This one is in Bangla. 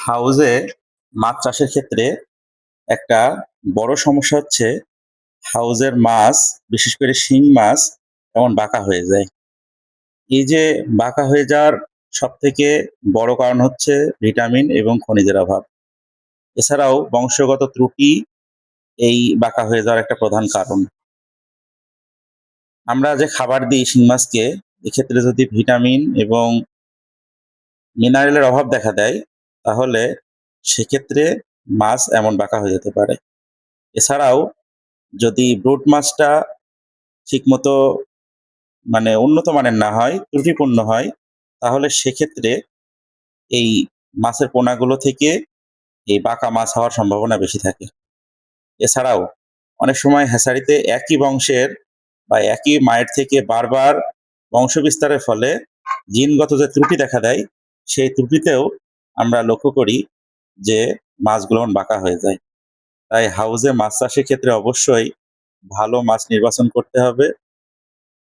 হাউজে মাছ চাষের ক্ষেত্রে একটা বড় সমস্যা হচ্ছে হাউজের মাছ, বিশেষ করে শিং মাছ কেমন বাঁকা হয়ে যায়। এই যে বাঁকা হয়ে যাওয়ার সবথেকে বড় কারণ হচ্ছে ভিটামিন এবং খনিজের অভাব। এছাড়াও বংশগত ত্রুটি এই বাঁকা হয়ে যাওয়ার একটা প্রধান কারণ। আমরা যে খাবার দিই শিং মাছকে, এক্ষেত্রে যদি ভিটামিন এবং মিনারেলের অভাব দেখা দেয়, তাহলে সেক্ষেত্রে মাছ এমন বাঁকা হয়ে যেতে পারে। এছাড়াও যদি ব্রুড মাছটা ঠিকমতো উন্নত মানের না হয়, ত্রুটিপূর্ণ হয়, তাহলে সেক্ষেত্রে এই মাছের পোনাগুলো থেকে এই বাঁকা মাছ হওয়ার সম্ভাবনা বেশি থাকে। এছাড়াও অনেক সময় হ্যাচারিতে একই বংশের বা একই মায়ের থেকে বারবার বংশ বিস্তারের ফলে জিনগত যে ত্রুটি দেখা দেয়, সেই ত্রুটিতেও আমরা লক্ষ্য করি যে মাছগুলো বাঁকা হয়ে যায়। তাই হাউজে মাছ চাষের ক্ষেত্রে অবশ্যই ভালো মাছ নির্বাচন করতে হবে